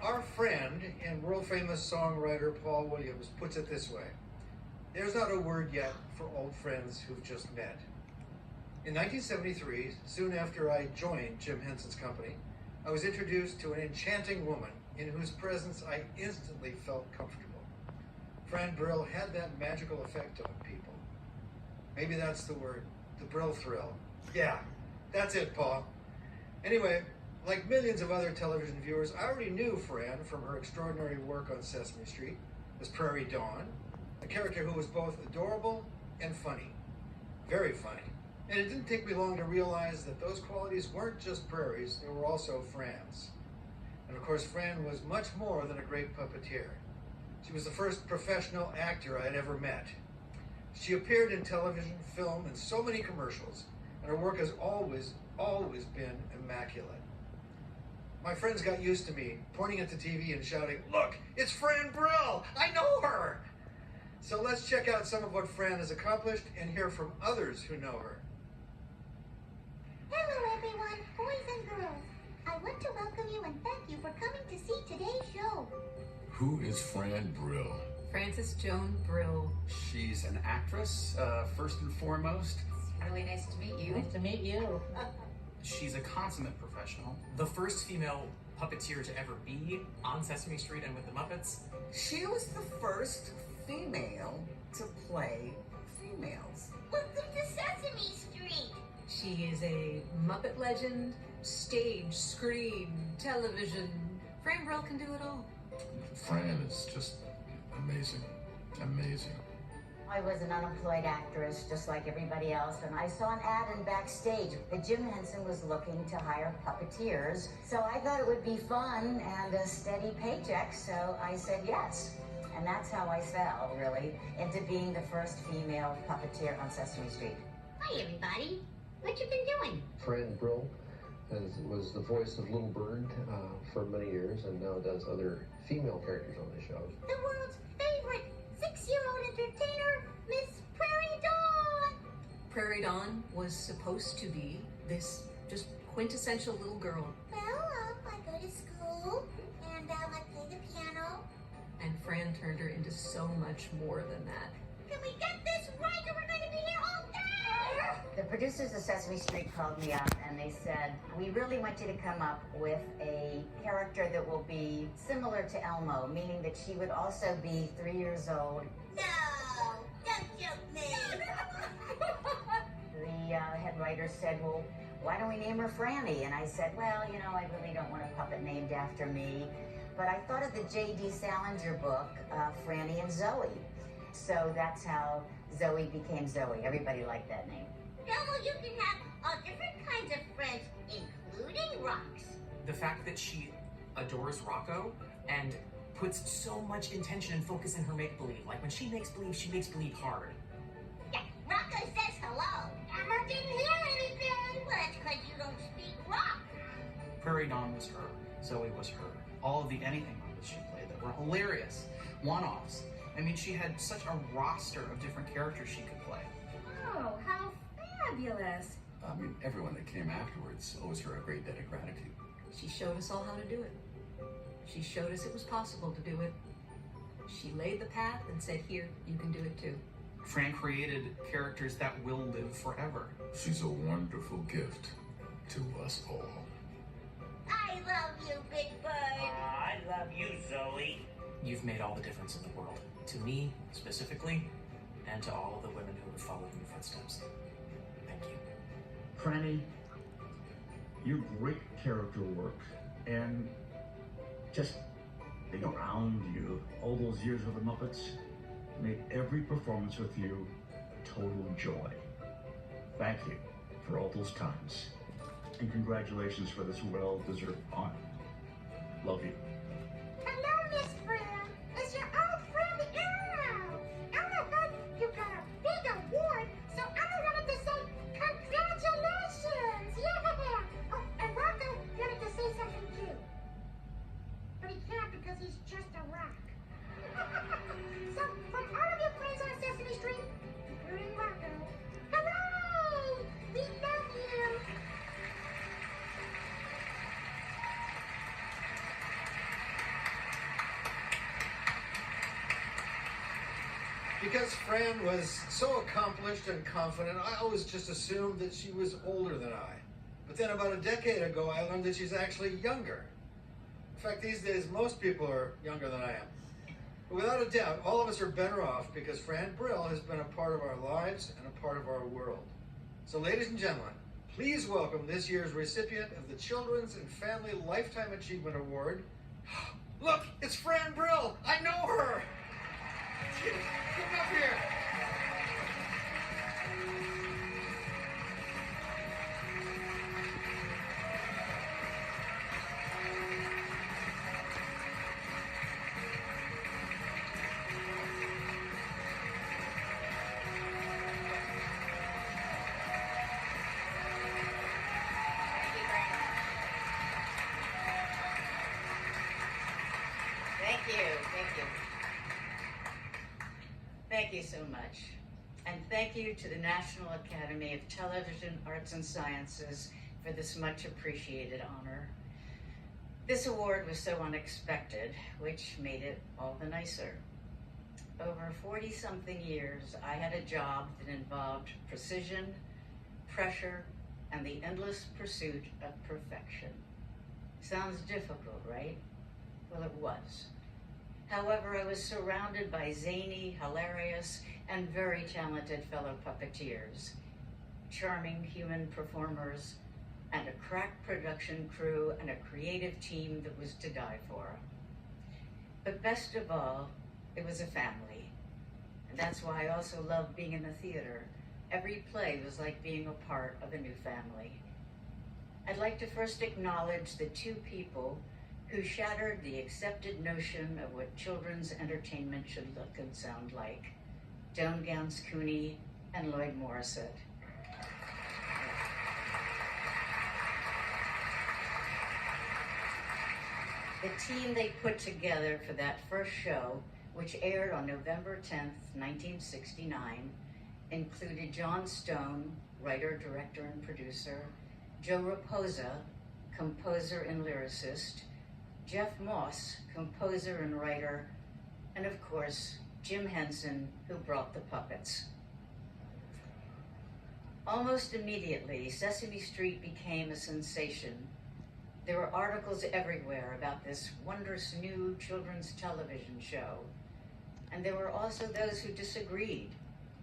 Our friend and world-famous songwriter Paul Williams puts it this way: there's not a word yet for old friends who've just met. In 1973, soon after I joined Jim Henson's company, I was introduced to an enchanting woman in whose presence I instantly felt comfortable. Fran Brill had that magical effect on people. Maybe that's the word, the Brill thrill. Yeah, that's it, Paul. Anyway, like millions of other television viewers, I already knew Fran from her extraordinary work on Sesame Street as Prairie Dawn, a character who was both adorable and funny. Very funny. And it didn't take me long to realize that those qualities weren't just Prairie's, they were also Fran's. And of course, Fran was much more than a great puppeteer. She was the first professional actor I'd ever met. She appeared in television, film, and so many commercials, and her work has always been immaculate. My friends got used to me pointing at the TV and shouting, "Look, it's Fran Brill! I know her!" So let's check out some of what Fran has accomplished and hear from others who know her. Hello everyone, boys and girls. I want to welcome you and thank you for coming to see today's show. Who is Fran Brill? Frances Joan Brill. She's an actress, first and foremost. Really nice to meet you. Nice to meet you. She's a consummate professional. The first female puppeteer to ever be on Sesame Street and with the Muppets. She was the first female to play females. Welcome to Sesame Street. She is a Muppet legend, stage, screen, television. Fran Brill can do it all. Fran is just amazing. Amazing. I was an unemployed actress, just like everybody else, and I saw an ad in Backstage that Jim Henson was looking to hire puppeteers. So I thought it would be fun and a steady paycheck, so I said yes. And that's how I fell, really, into being the first female puppeteer on Sesame Street. Hi everybody. What you been doing? Fran Brill was the voice of Little Bird for many years, and now does other female characters on the show. The world's favorite 6-year-old entertainer, Miss Prairie Dawn. Prairie Dawn was supposed to be this just quintessential little girl. Well, I go to school, and I play the piano. And Fran turned her into so much more than that. Can we get this right or we're going to be here all day? The producers of Sesame Street called me up and they said, we really want you to come up with a character that will be similar to Elmo, meaning that she would also be 3 years old. No, don't joke me. The head writer said, well, why don't we name her Franny? And I said, well, you know, I really don't want a puppet named after me. But I thought of the J.D. Salinger book, Franny and Zoe. So that's how Zoe became Zoe. Everybody liked that name. No, well, you can have all different kinds of friends, including rocks. The fact that she adores Rocco and puts so much intention and focus in her make-believe. Like when she makes believe hard. Yeah, Rocco says hello. Emma didn't hear anything. Well, that's because you don't speak rock. Prairie Dawn was her. Zoe was her. All of the anything Muppets she played that were hilarious. One-offs. I mean, she had such a roster of different characters she could play. Oh, how fabulous. I mean, everyone that came afterwards owes her a great debt of gratitude. She showed us all how to do it. She showed us it was possible to do it. She laid the path and said, here, you can do it too. Fran created characters that will live forever. She's a wonderful gift to us all. I love you, Big Bird. I love you, Zoe. You've made all the difference in the world. To me, specifically, and to all of the women who have followed in your footsteps. Thank you. Franny, your great character work and just being around you all those years with the Muppets made every performance with you a total joy. Thank you for all those times. And congratulations for this well-deserved honor. Love you. Hello, Miss Fran. It's your old friend, Elmo. Elmo heard you got a big award, so Elmo wanted to say congratulations. Yeah. Oh, and Rocco wanted to say something too. But he can't because he's just a rock. So, from all of your friends on Sesame Street, including Rocco, hooray! We love you. Because Fran was so accomplished and confident, I always just assumed that she was older than I. But then about a decade ago, I learned that she's actually younger. In fact, these days, most people are younger than I am. But without a doubt, all of us are better off because Fran Brill has been a part of our lives and a part of our world. So ladies and gentlemen, please welcome this year's recipient of the Children's and Family Lifetime Achievement Award. Look, it's Fran Brill. I know her. Come up here. Thank you so much. And thank you to the National Academy of Television Arts and Sciences for this much appreciated honor. This award was so unexpected, which made it all the nicer. Over 40-something years, I had a job that involved precision, pressure, and the endless pursuit of perfection. Sounds difficult, right? Well, it was. However, I was surrounded by zany, hilarious, and very talented fellow puppeteers, charming human performers, and a crack production crew and a creative team that was to die for. But best of all, it was a family. And that's why I also love being in the theater. Every play was like being a part of a new family. I'd like to first acknowledge the two people who shattered the accepted notion of what children's entertainment should look and sound like, Joan Gans Cooney and Lloyd Morissette. The team they put together for that first show, which aired on November 10th, 1969, included John Stone, writer, director, and producer, Joe Raposa, composer and lyricist, Jeff Moss, composer and writer, and of course, Jim Henson, who brought the puppets. Almost immediately, Sesame Street became a sensation. There were articles everywhere about this wondrous new children's television show. And there were also those who disagreed.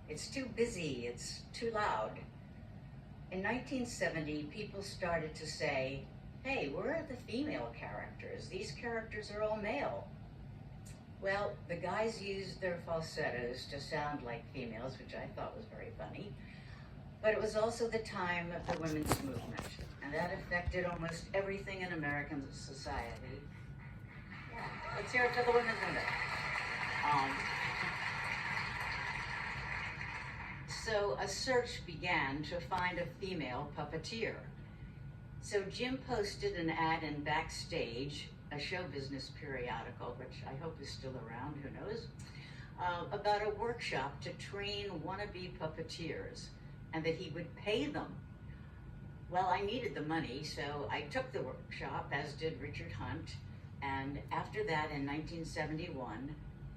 It's too busy, it's too loud. In 1970, people started to say, hey, where are the female characters? These characters are all male. Well, the guys used their falsettos to sound like females, which I thought was very funny. But it was also the time of the women's movement, and that affected almost everything in American society. Yeah, let's hear it for the women's movement. So a search began to find a female puppeteer. So Jim posted an ad in Backstage, a show business periodical, which I hope is still around, who knows, about a workshop to train wannabe puppeteers, and that he would pay them. Well, I needed the money, so I took the workshop, as did Richard Hunt, and after that, in 1971,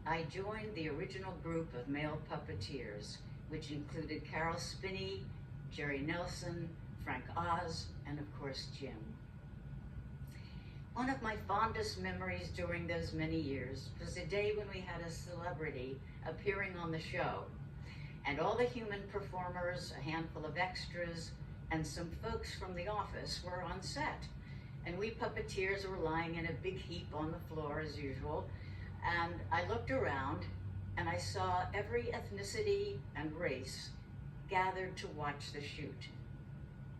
I joined the original group of male puppeteers, which included Carol Spinney, Jerry Nelson, Frank Oz, and of course, Jim. One of my fondest memories during those many years was the day when we had a celebrity appearing on the show, and all the human performers, a handful of extras, and some folks from the office were on set. And we puppeteers were lying in a big heap on the floor as usual, and I looked around and I saw every ethnicity and race gathered to watch the shoot.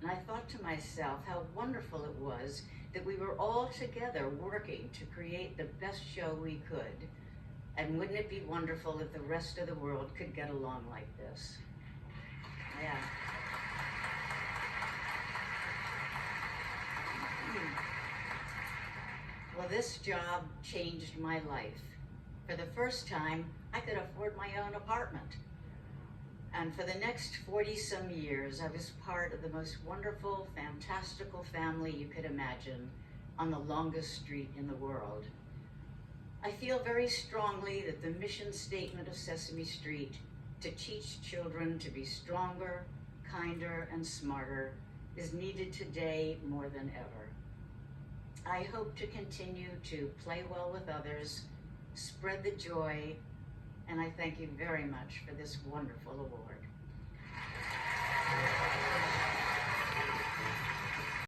And I thought to myself how wonderful it was that we were all together working to create the best show we could. And wouldn't it be wonderful if the rest of the world could get along like this? Yeah. Well, this job changed my life. For the first time, I could afford my own apartment. And for the next 40-some years, I was part of the most wonderful, fantastical family you could imagine on the longest street in the world. I feel very strongly that the mission statement of Sesame Street, to teach children to be stronger, kinder, and smarter, is needed today more than ever. I hope to continue to play well with others, spread the joy, and I thank you very much for this wonderful award.